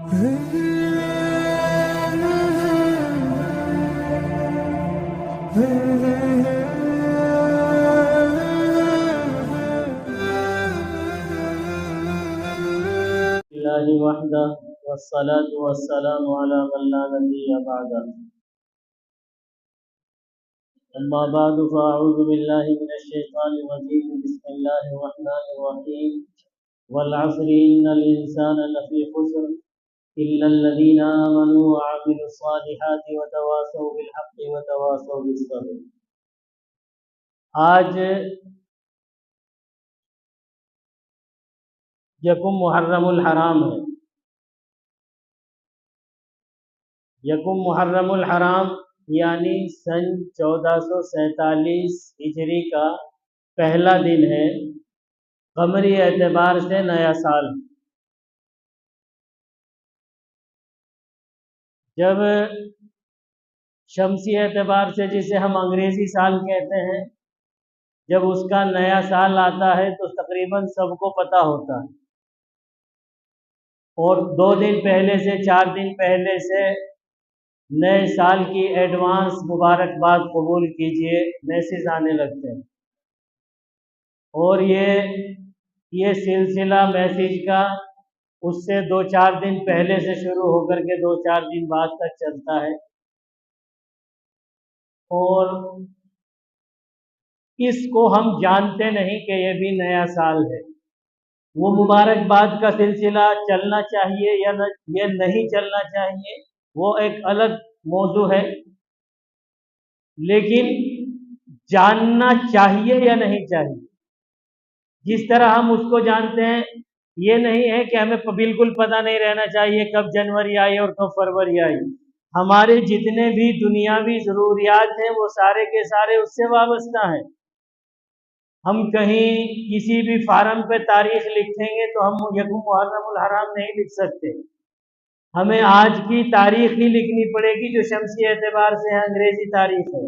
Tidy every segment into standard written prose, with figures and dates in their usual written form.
الله وحده والصلاة والسلام على من لا نبي بعده. أما بعد فأعوذ بالله من الشيطان الرجيم. بسم الله الرحمن الرحيم. والعصر إن الإنسان لفي خسر إلا الذين آمنوا وعملوا الصالحات وتواصوا بالحق وتواصوا بالصبر. آج یکم محرم الحرام ہے. یکم محرم الحرام یعنی سن 1447 ہجری کا پہلا دن ہے. قمری اعتبار سے نیا سال. جب شمسی اعتبار سے جسے ہم انگریزی سال کہتے ہیں، جب اس کا نیا سال آتا ہے تو تقریباً سب کو پتہ ہوتا ہے، اور 2 دن پہلے سے 4 دن پہلے سے نئے سال کی ایڈوانس مبارکباد قبول کیجئے میسیج آنے لگتے ہیں. اور یہ سلسلہ میسیج کا اس سے 2-4 دن پہلے سے شروع ہو کر کے 2-4 دن بعد تک چلتا ہے. اور اس کو ہم جانتے نہیں کہ یہ بھی نیا سال ہے. وہ مبارکباد کا سلسلہ چلنا چاہیے یا یہ نہیں چلنا چاہیے، وہ ایک الگ موضوع ہے، لیکن جاننا چاہیے یا نہیں چاہیے. جس طرح ہم اس کو جانتے ہیں، یہ نہیں ہے کہ ہمیں بالکل پتہ نہیں رہنا چاہیے کب جنوری آئی اور کب فروری آئی. ہمارے جتنے بھی دنیاوی ضروریات ہیں وہ سارے کے سارے اس سے وابستہ ہیں. ہم کہیں کسی بھی فارم پہ تاریخ لکھیں گے تو ہم یکم محرم الحرام نہیں لکھ سکتے. ہمیں آج کی تاریخ ہی لکھنی پڑے گی جو شمسی اعتبار سے انگریزی تاریخ ہے.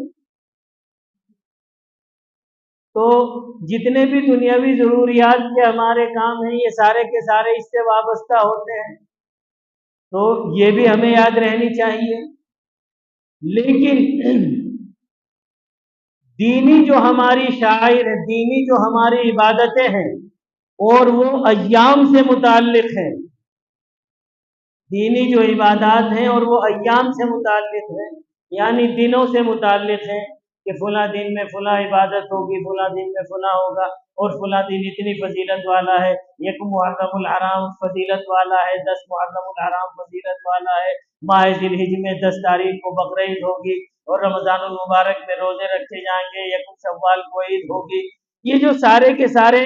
تو جتنے بھی دنیاوی ضروریات کے ہمارے کام ہیں یہ سارے کے سارے اس سے وابستہ ہوتے ہیں، تو یہ بھی ہمیں یاد رہنی چاہیے. لیکن دینی جو ہماری شعائر ہے، دینی جو ہماری عبادتیں ہیں، اور وہ ایام سے متعلق ہیں. دینی جو عبادات ہیں اور وہ ایام سے متعلق ہیں، یعنی دنوں سے متعلق ہیں کہ فلاں دن میں فلاں عبادت ہوگی، فلاں دن میں فلاں ہوگا، اور فلاں دن اتنی فضیلت والا ہے. یکم محرم الحرام فضیلت والا ہے، 10 محرم الحرام فضیلت والا ہے. ماہ ذی الحجہ میں 10 تاریخ کو بقرعید ہوگی، اور رمضان المبارک میں روزے رکھے جائیں گے. یکم شوال کو عید ہوگی. یہ جو سارے کے سارے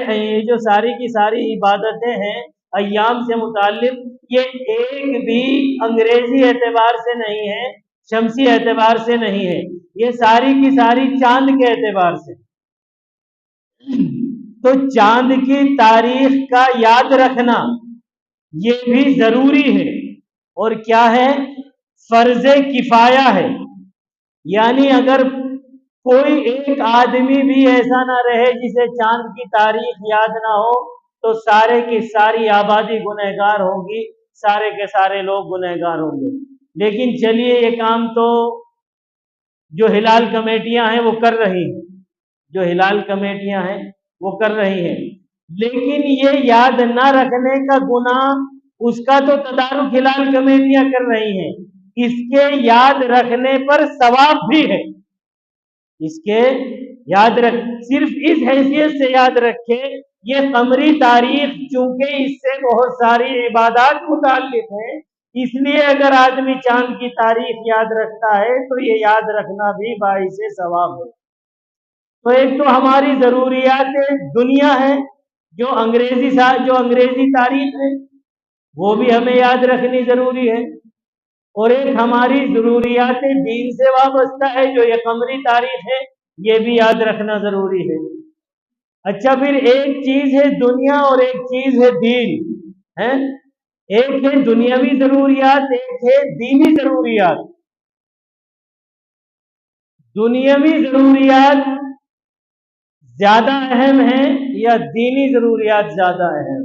جو ساری کی ساری عبادتیں ہیں ایام سے متعلق، یہ ایک بھی انگریزی اعتبار سے نہیں ہے، شمسی اعتبار سے نہیں ہے، یہ ساری کی ساری چاند کے اعتبار سے. تو چاند کی تاریخ کا یاد رکھنا یہ بھی ضروری ہے. اور کیا ہے؟ فرض کفایہ ہے. یعنی اگر کوئی ایک آدمی بھی ایسا نہ رہے جسے چاند کی تاریخ یاد نہ ہو تو سارے کی ساری آبادی گنہگار ہوگی، سارے کے سارے لوگ گنہگار ہوں گے. لیکن چلیے یہ کام تو جو ہلال کمیٹیاں ہیں وہ کر رہی ہیں، جو ہلال کمیٹیاں ہیں وہ کر رہی ہیں. لیکن یہ یاد نہ رکھنے کا گناہ اس کا تو تدارک ہلال کمیٹیاں کر رہی ہیں، اس کے یاد رکھنے پر ثواب بھی ہے. اس کے یاد رکھ صرف اس حیثیت سے یاد رکھے، یہ قمری تاریخ چونکہ اس سے بہت ساری عبادات متعلق ہیں، اس لیے اگر آدمی چاند کی تاریخ یاد رکھتا ہے تو یہ یاد رکھنا بھی باعث ثواب ہے. تو ایک تو ہماری ضروریات دنیا ہے جو انگریزی تاریخ ہے، وہ بھی ہمیں یاد رکھنی ضروری ہے. اور ایک ہماری ضروریات دین سے وابستہ ہے جو یہ قمری تاریخ ہے، یہ بھی یاد رکھنا ضروری ہے. اچھا، پھر ایک چیز ہے دنیا اور ایک چیز ہے دین ہے. ایک ہے دنیاوی ضروریات، ایک ہے دینی ضروریات. دنیاوی ضروریات زیادہ اہم ہیں یا دینی ضروریات زیادہ اہم؟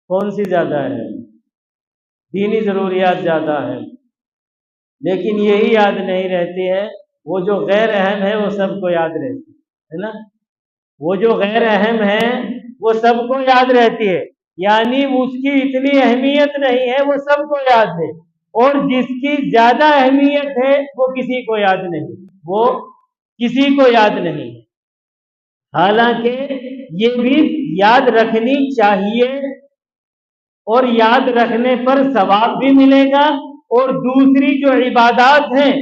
کون سی زیادہ ہے؟ دینی ضروریات زیادہ ہے، لیکن یہی یاد نہیں رہتی ہے، وہ جو غیر اہم ہے وہ سب کو یاد رہتی ہے نا، وہ جو غیر اہم ہے وہ سب کو یاد رہتی ہے، یعنی اس کی اتنی اہمیت نہیں ہے، وہ سب کو یاد ہے، اور جس کی زیادہ اہمیت ہے وہ کسی کو یاد نہیں، وہ کسی کو یاد نہیں ہے۔ حالانکہ یہ بھی یاد رکھنی چاہیے، اور یاد رکھنے پر ثواب بھی ملے گا، اور دوسری جو عبادات ہیں،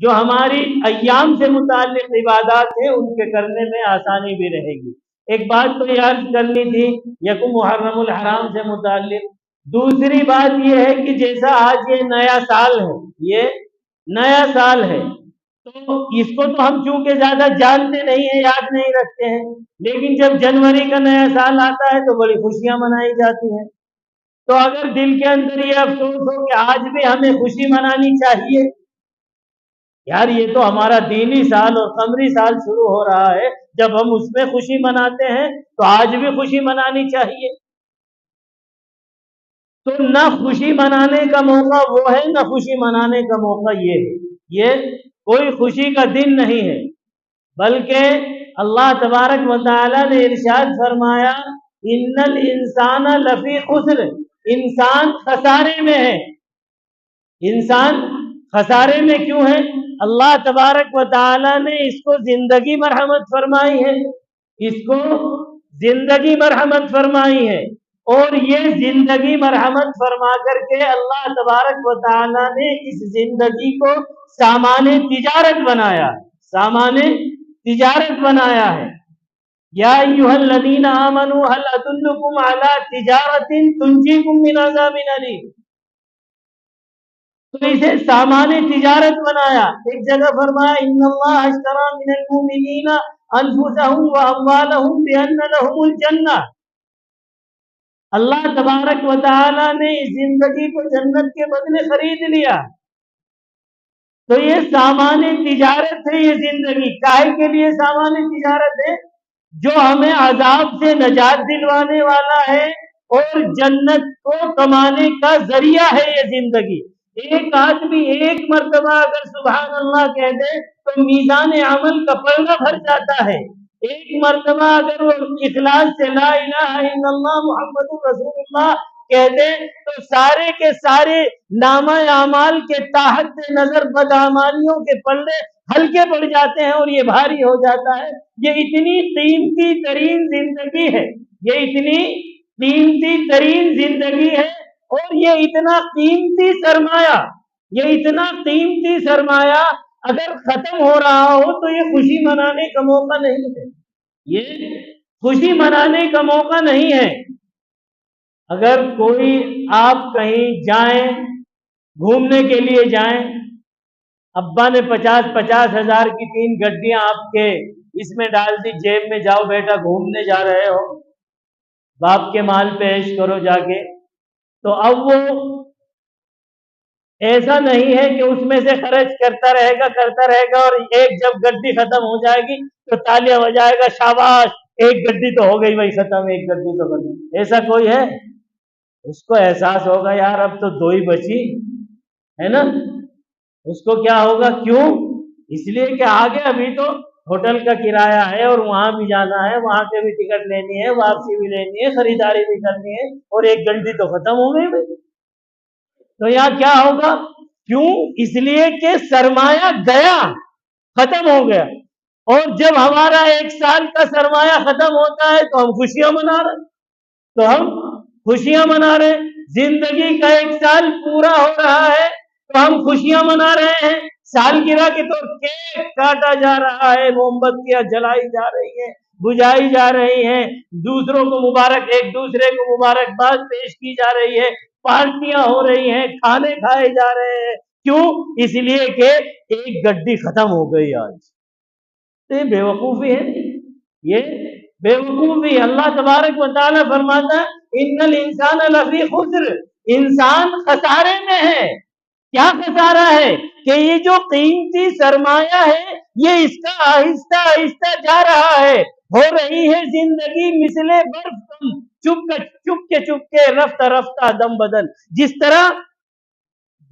جو ہماری ایام سے متعلق عبادات ہیں، ان کے کرنے میں آسانی بھی رہے گی۔ ایک بات تو یاد کرنی تھی یکم محرم الحرام سے متعلق۔ دوسری بات یہ ہے کہ جیسا آج یہ نیا سال ہے، یہ نیا سال ہے، تو اس کو تو ہم چونکہ زیادہ جانتے نہیں ہیں، یاد نہیں رکھتے ہیں، لیکن جب جنوری کا نیا سال آتا ہے تو بڑی خوشیاں منائی جاتی ہیں۔ تو اگر دل کے اندر یہ افسوس ہو کہ آج بھی ہمیں خوشی منانی چاہیے، یار یہ تو ہمارا دینی سال اور قمری سال شروع ہو رہا ہے، جب ہم اس میں خوشی مناتے ہیں تو آج بھی خوشی منانی چاہیے۔ تو نہ خوشی منانے کا موقع وہ ہے، نہ خوشی منانے کا موقع یہ ہے، یہ کوئی خوشی کا دن نہیں ہے، بلکہ اللہ تبارک و تعالی نے ارشاد فرمایا ان الانسان لفی خسر، انسان خسارے میں ہے۔ انسان خسارے میں کیوں ہے؟ اللہ تبارک و تعالی نے اس کو زندگی مرحمت فرمائی ہے، اس کو زندگی مرحمت فرمائی ہے، اور یہ زندگی مرحمت فرما کر کے اللہ تبارک و تعالی نے اس زندگی کو سامان تجارت بنایا، سامان تجارت بنایا ہے۔ یا ایھا الذین آمنوا هل ادلکم علی تجارۃ تنجیکم من عذاب الیم، تو اسے سامان تجارت بنایا۔ ایک جگہ فرمایا ان اللہ اشتری من المؤمنین انفسهم واموالهم بان لهم الجنہ، اللہ تبارک و تعالی نے اس زندگی کو جنت کے بدلے خرید لیا۔ تو یہ سامان تجارت ہے، یہ زندگی کاہے کے لیے سامان تجارت ہے؟ جو ہمیں عذاب سے نجات دلوانے والا ہے اور جنت کو کمانے کا ذریعہ ہے یہ زندگی۔ ایک آدمی ایک مرتبہ اگر سبحان اللہ کہہ دے تو میزان عمل کا پلڑا بھر جاتا ہے۔ ایک مرتبہ اگر وہ اخلاص سے لا الہ الا اللہ محمد رسول اللہ کہہ دے تو سارے کے سارے نامہ اعمال کے تحت نظر بدعمالیوں کے پلڑے ہلکے پڑ جاتے ہیں اور یہ بھاری ہو جاتا ہے۔ یہ اتنی قیمتی ترین زندگی ہے، یہ اتنی قیمتی ترین زندگی ہے، اور یہ اتنا قیمتی سرمایہ، یہ اتنا قیمتی سرمایہ اگر ختم ہو رہا ہو تو یہ خوشی منانے کا موقع نہیں ہے، یہ خوشی منانے کا موقع نہیں ہے۔ اگر کوئی آپ کہیں جائیں، گھومنے کے لیے جائیں، ابا نے 50,000 ہزار کی 3 گڈیاں آپ کے اس میں ڈال دی، جیب میں جاؤ بیٹا گھومنے جا رہے ہو، باپ کے مال پہ عیش کرو جا کے، تو اب وہ ایسا نہیں ہے کہ اس میں سے خرچ کرتا رہے گا اور ایک جب گڈی ختم ہو جائے گی تو تالیاں بجائے گا، شاباش ایک گڈی تو ہو گئی بھائی ختم، ایک گڈی تو ختم۔ ایسا کوئی ہے؟ اس کو احساس ہوگا یار اب تو 2 ہی بچی ہے نا، اس کو کیا ہوگا؟ کیوں؟ اس لیے کہ آگے ابھی تو ہوٹل کا کرایہ ہے اور وہاں بھی جانا ہے، وہاں سے بھی ٹکٹ لینی ہے، واپسی بھی لینی ہے، خریداری بھی کرنی ہے، اور ایک گڈی تو ختم ہو گئی بھائی۔ تو یہاں کیا ہوگا؟ کیوں؟ اس لیے کہ سرمایہ گیا، ختم ہو گیا، اور جب ہمارا 1 سال کا سرمایہ ختم ہوتا ہے تو ہم خوشیاں منا رہے ہیں، زندگی کا 1 سال پورا ہو رہا ہے تو ہم خوشیاں منا رہے ہیں، سالگرہ کے طور کیک کاٹا جا رہا ہے، موم بتیاں جلائی جا رہی ہیں، بجھائی جا رہی ہیں، دوسروں کو ایک دوسرے کو مبارکباد پیش کی جا رہی ہے، پارٹیاں ہو رہی ہیں، کھانے کھائے جا رہے ہیں۔ کیوں؟ اس لیے کہ ایک گڈی ختم ہو گئی آج۔ تو یہ بے وقوفی ہے، یہ بے وقوفی۔ اللہ تبارک و تعالیٰ فرماتا ہے ان الانسان لفی خسر، انسان خسارے میں ہے۔ کیا خسارہ ہے؟ کہ یہ جو قیمتی سرمایہ ہے یہ اس کا آہستہ آہستہ جا رہا ہے، ہو رہی ہے زندگی مثل برف کم، چپ کے رفتہ رفتہ دم بدل. جس طرح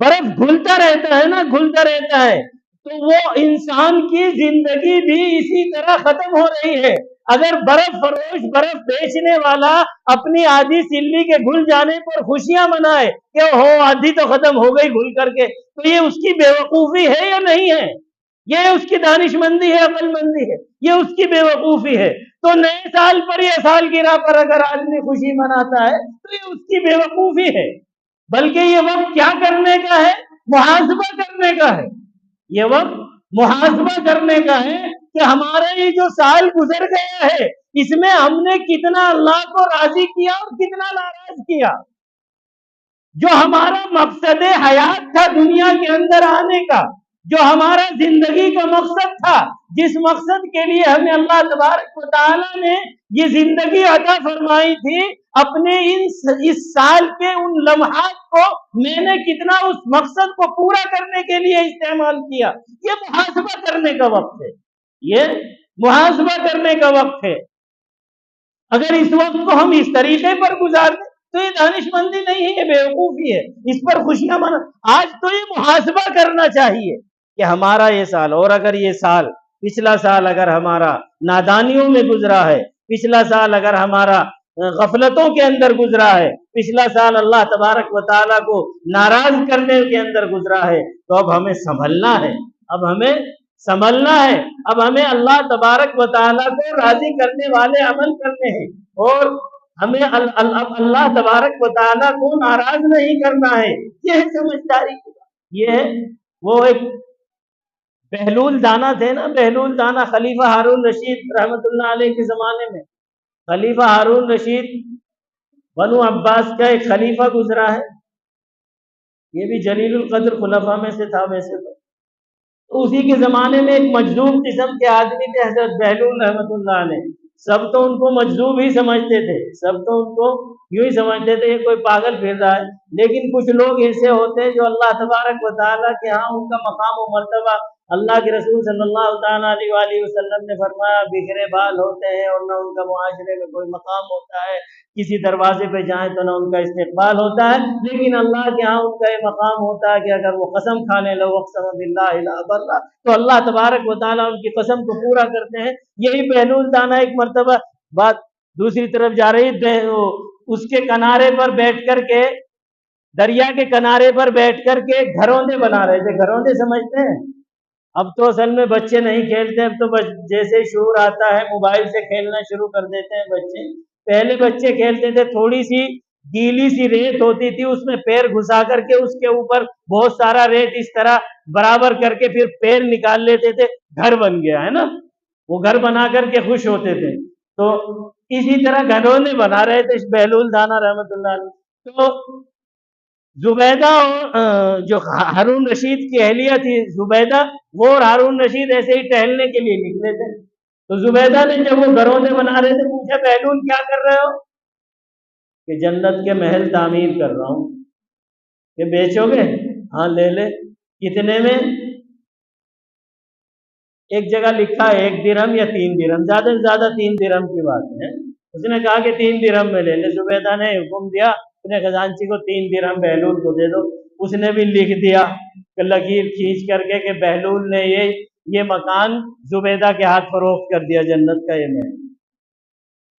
برف گھلتا رہتا ہے نا، گھلتا رہتا ہے، تو وہ انسان کی زندگی بھی اسی طرح ختم ہو رہی ہے. اگر برف فروش، برف بیچنے والا اپنی آدھی سلی کے گھل جانے پر خوشیاں منائے کہ ہو آدھی تو ختم ہو گئی گھل کر کے، تو یہ اس کی بیوقوفی ہے یا نہیں ہے؟ یہ اس کی دانش مندی ہے، عقل مندی ہے؟ یہ اس کی بیوقوفی ہے. تو نئے سال پر یا سالگرہ پر اگر آدمی خوشی مناتا ہے تو یہ اس کی بیوقوفی ہے. بلکہ یہ وقت کیا کرنے کا ہے؟ محاسبہ کرنے کا ہے. یہ وقت محاسبہ کرنے کا ہے کہ ہمارا یہ جو سال گزر گیا ہے، اس میں ہم نے کتنا اللہ کو راضی کیا اور کتنا ناراض کیا. جو ہمارا مقصد حیات تھا دنیا کے اندر آنے کا، جو ہمارا زندگی کا مقصد تھا، جس مقصد کے لیے ہمیں اللہ تبارک و تعالی نے یہ زندگی عطا فرمائی تھی، اپنے اس سال کے ان لمحات کو میں نے کتنا اس مقصد کو پورا کرنے کے لیے استعمال کیا. یہ محاسبہ کرنے کا وقت ہے. یہ محاسبہ کرنے کا وقت ہے. اگر اس وقت کو ہم اس طریقے پر گزار دیں تو یہ دانش مندی نہیں ہے، یہ بیوقوفی ہے. اس پر خوشیاں منا. آج تو یہ محاسبہ کرنا چاہیے کہ ہمارا یہ سال، اور اگر یہ سال، پچھلا سال اگر ہمارا نادانیوں میں گزرا ہے، پچھلا سال اگر ہمارا غفلتوں کے اندر گزرا ہے، پچھلا سال اللہ تبارک و تعالیٰ کو ناراض کرنے کے اندر گزرا ہے، تو اب ہمیں سنبھلنا ہے. اب ہمیں سنبھلنا ہے. اب ہمیں اللہ تبارک و تعالیٰ کو راضی کرنے والے عمل کرنے ہیں، اور ہمیں اللہ تبارک و تعالیٰ کو ناراض نہیں کرنا ہے. یہ ہے سمجھداری کی بات. یہ ہے وہ ایک بہلول دانا تھے نا، بہلول دانا، خلیفہ ہارون رشید رحمت اللہ علیہ کے زمانے میں. خلیفہ ہارون رشید بنو عباس کا ایک خلیفہ گزرا ہے. یہ بھی جلیل القدر خلفاء میں سے تھا ویسے تو اسی کے زمانے میں ایک مجذوب قسم کے آدمی تھے حضرت بہلول رحمت اللہ علیہ. سب تو ان کو مجذوب ہی سمجھتے تھے، سب تو ان کو یوں ہی سمجھتے تھے یہ کوئی پاگل پھر رہا ہے. لیکن کچھ لوگ ایسے ہوتے ہیں جو اللہ تبارک و تعالیٰ کے ہاں ان کا مقام و مرتبہ، اللہ کے رسول صلی اللہ تعالیٰ علیہ وآلہ وسلم نے فرمایا بکھرے بال ہوتے ہیں، اور نہ ان کا معاشرے میں کوئی مقام ہوتا ہے. کسی دروازے پہ جائیں تو نہ ان کا استقبال ہوتا ہے. لیکن اللہ کے ہاں ان کا یہ مقام ہوتا ہے کہ اگر وہ قسم کھا لیں، لو اقسم باللہ لا ابرہ، تو اللہ تبارک و تعالیٰ ان کی قسم کو پورا کرتے ہیں. یہی بہلول دانا ایک مرتبہ بات دوسری طرف جا رہی تھے، اس کے کنارے پر بیٹھ کر کے، دریا کے کنارے پر بیٹھ کر کے گھروندے بنا رہے تھے. گھروندے سمجھتے ہیں؟ اب تو اصل میں بچے نہیں کھیلتے، اب تو جیسے شعور آتا ہے موبائل سے کھیلنا شروع کر دیتے ہیں بچے. پہلے بچے کھیلتے تھے، تھوڑی سی گیلی سی ریت ہوتی تھی، اس میں پیر گھسا کر کے اس کے اوپر بہت سارا ریت اس طرح برابر کر کے پھر پیر نکال لیتے تھے، گھر بن گیا ہے نا. وہ گھر بنا کر کے خوش ہوتے تھے. تو اسی طرح گھروندے بنا رہے تھے بہلول دانا رحمت اللہ علیہ. تو زبیدہ اور جو ہارون رشید کی اہلیہ تھی زبیدہ، وہ اور ہارون رشید ایسے ہی ٹہلنے کے لیے نکلے تھے. تو زبیدہ نے جب وہ گھروندے بنا رہے تھے پوچھا بہلول کیا کر رہے ہو؟ کہ جنت کے محل تعمیر کر رہا ہوں. کہ بیچو گے؟ ہاں لے لے. کتنے میں؟ ایک جگہ لکھا ہے 1 درہم یا 3 درہم، زیادہ سے زیادہ 3 درہم کی بات ہے. اس نے کہا کہ 3 درہم میں لے لے. زبیدہ نے حکم دیا اپنے خزانچی کو 3 درہم بہلول کو دے دو. اس نے بھی لکھ دیا کہ لکیر کھینچ کر کے کہ بہلول نے یہ مکان زبیدہ کے ہاتھ فروخت کر دیا، جنت کا یہ محل.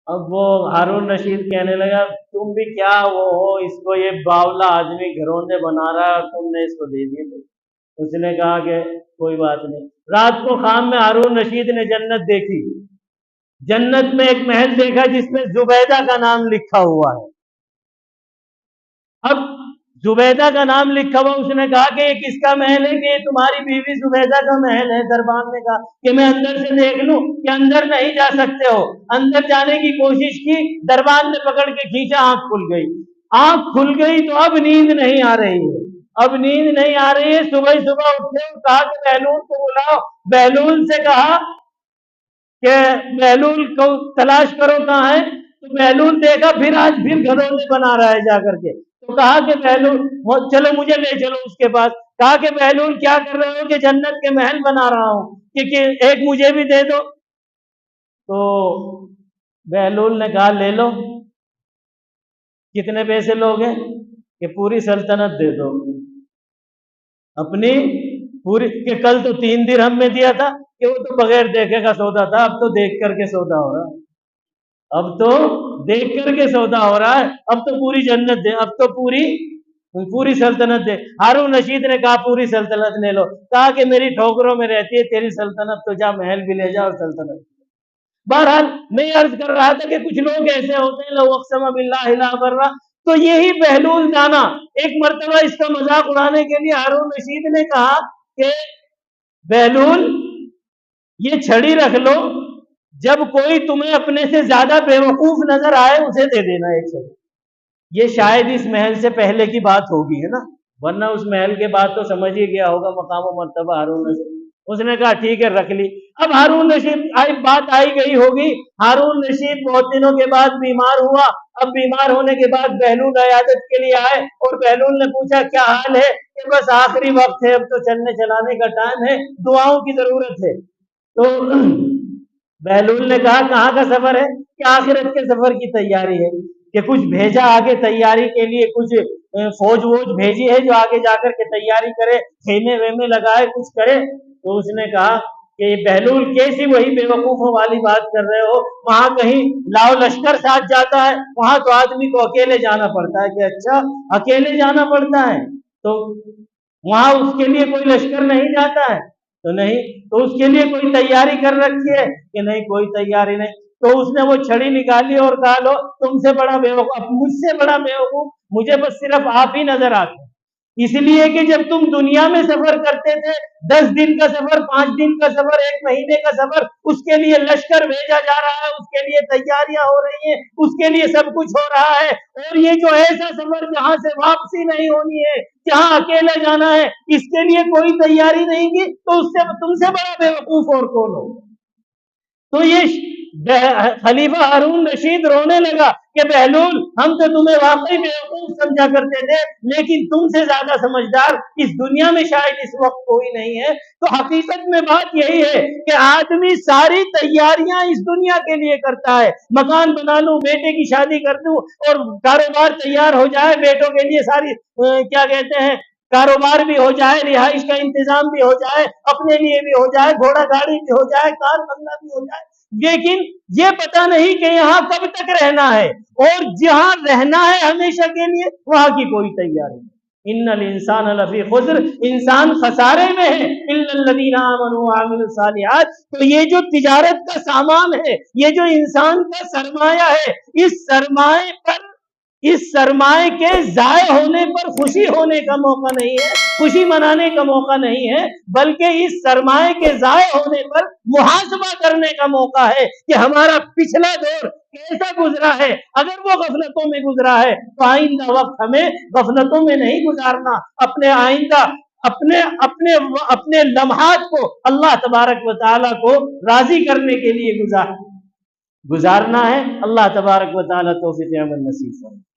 اب وہ ہارون رشید کہنے لگا تم بھی کیا وہ ہو، اس کو یہ باولا آدمی گھروندے بنا رہا ہے، تم نے اس کو دے دیے. اس نے کہا کہ کوئی بات نہیں. رات کو خام میں ہارون رشید نے جنت دیکھی. جنت میں ایک محل دیکھا جس میں زبیدہ کا نام لکھا ہوا ہے. اب زبیدہ کا نام لکھا ہوا، اس نے کہا کہ یہ کس کا محل ہے؟ کہ یہ تمہاری بیوی زبیدہ کا محل ہے. دربان نے کہا کہ میں اندر سے دیکھ لوں؟ کہ اندر نہیں جا سکتے ہو. اندر جانے کی کوشش کی، دربان نے پکڑ کے کھینچا، آنکھ کھل گئی. آنکھ کھل گئی تو اب نیند نہیں آ رہی ہے، اب نیند نہیں آ رہی ہے. صبح صبح اٹھے اور کہا کہ بہلول کو بلاؤ. بہلول سے کہا کہ بہلول کو تلاش کرو کہاں ہے. تو بہلول دیکھا پھر آج پھر گھروندے بنا رہا ہے جا کر کے. تو کہا کہ بہلول چلو مجھے لے چلو اس کے پاس. کہا کہ بہلول کیا کر رہے ہو؟ کہ جنت کے محل بنا رہا ہوں، کہ ایک مجھے بھی دے دو. تو بہلول نے کہا لے لو. کتنے پیسے لوگ ہیں کہ پوری سلطنت دے دو اپنی پوری، کہ کل تو 3 درہم میں دیا تھا کہ وہ تو بغیر دیکھے کا سودا تھا، اب تو دیکھ کر کے سودا ہو رہا ہے، اب تو دیکھ کر کے سودا ہو رہا ہے، اب تو پوری جنت دے، اب تو پوری سلطنت دے۔ ہارون رشید نے کہا پوری سلطنت لے لو، کہا کہ میری ٹھوکروں میں رہتی ہے تیری سلطنت، تو جا محل بھی لے جا اور سلطنت۔ بہرحال میں عرض کر رہا تھا کہ کچھ لوگ ایسے ہوتے ہیں لو اقسم باللہ لا برا، تو یہی بہلول دانا ایک مرتبہ اس کا مذاق اڑانے کے لیے ہارون رشید نے کہا کہ بہلول یہ چھڑی رکھ لو، جب کوئی تمہیں اپنے سے زیادہ بیوقوف نظر آئے اسے دے دینا ایک چھڑی۔ یہ شاید اس محل سے پہلے کی بات ہوگی ہے نا، ورنہ اس محل کے بعد تو سمجھ ہی گیا ہوگا مقام و مرتبہ ہارون رشید۔ اس نے کہا ٹھیک ہے رکھ لی۔ اب ہارون رشید بات آئی گئی ہوگی، ہارون رشید بہت دنوں کے بعد بیمار ہوا۔ اب بیمار ہونے کے بعد بہلول عیادت کے لیے آئے اور بہلول نے پوچھا کیا حال ہے؟ کہ بس آخری وقت ہے، اب تو چلنے چلانے کا ٹائم ہے، دعاؤں کی ضرورت ہے۔ تو بہلول نے کہا کہاں کا سفر ہے؟ کہ آخرت کے سفر کی تیاری ہے، کہ کچھ بھیجا آگے تیاری کے لیے، کچھ فوج ووج بھیجی ہے جو آگے جا کر کے تیاری کرے، خیمے ویمے لگائے، کچھ کرے۔ تو اس نے کہا کہ بہلول کیسی وہی بے وقوفوں والی بات کر رہے ہو، وہاں کہیں لاؤ لشکر ساتھ جاتا ہے، وہاں تو آدمی کو اکیلے جانا پڑتا ہے۔ کہ اچھا اکیلے جانا پڑتا ہے، تو وہاں اس کے لیے کوئی لشکر نہیں جاتا ہے؟ تو نہیں۔ تو اس کے لیے کوئی تیاری کر رکھی ہے؟ کہ نہیں کوئی تیاری نہیں۔ تو اس نے وہ چھڑی نکالی اور کہا لو تم سے بڑا بیوقوف، مجھ سے بڑا بیوقوف مجھے بس صرف آپ ہی نظر آتے، اس لیے کہ جب تم دنیا میں سفر کرتے تھے 10 دن کا سفر، 5 دن کا سفر، 1 مہینے کا سفر، اس کے لیے لشکر بھیجا جا رہا ہے، اس کے لیے تیاریاں ہو رہی ہیں، اس کے لیے سب کچھ ہو رہا ہے، اور یہ جو ایسا سفر جہاں سے واپسی نہیں ہونی ہے، جہاں اکیلے جانا ہے، اس کے لیے کوئی تیاری نہیں کی، تو اس سے تم سے بڑا بیوقوف اور کون ہو؟ تو یہ خلیفہ ہارون رشید رونے لگا کہ بہلول ہم تو تمہیں واقعی بیوقوف سمجھا کرتے تھے، لیکن تم سے زیادہ سمجھدار اس دنیا میں شاید اس وقت کوئی نہیں ہے۔ تو حقیقت میں بات یہی ہے کہ آدمی ساری تیاریاں اس دنیا کے لیے کرتا ہے، مکان بنا لوں، بیٹے کی شادی کر دوں، اور کاروبار تیار ہو جائے، بیٹوں کے لیے ساری کیا کہتے ہیں کاروبار بھی ہو جائے، رہائش کا انتظام بھی ہو جائے، اپنے لیے بھی ہو جائے، گھوڑا گاڑی بھی ہو جائے، کار بنگلہ بھی ہو جائے، لیکن یہ پتہ نہیں کہ یہاں کب تک رہنا ہے، اور جہاں رہنا ہے ہمیشہ کے لیے وہاں کی کوئی تیاری نہیں۔ ان الانسان لفی خسر، انسان خسارے میں ہے، الا الذین آمنوا وعملوا الصالحات۔ تو یہ جو تجارت کا سامان ہے، یہ جو انسان کا سرمایہ ہے، اس سرمایہ کے ضائع ہونے پر خوشی ہونے کا موقع نہیں ہے، خوشی منانے کا موقع نہیں ہے، بلکہ اس سرمایہ کے ضائع ہونے پر محاسبہ کرنے کا موقع ہے کہ ہمارا پچھلا دور کیسا گزرا ہے۔ اگر وہ غفلتوں میں گزرا ہے تو آئندہ وقت ہمیں غفلتوں میں نہیں گزارنا، اپنے آئندہ اپنے لمحات کو اللہ تبارک و تعالیٰ کو راضی کرنے کے لیے گزارنا ہے۔ اللہ تبارک و تعالیٰ توفیق عمل نصیب فرمائے۔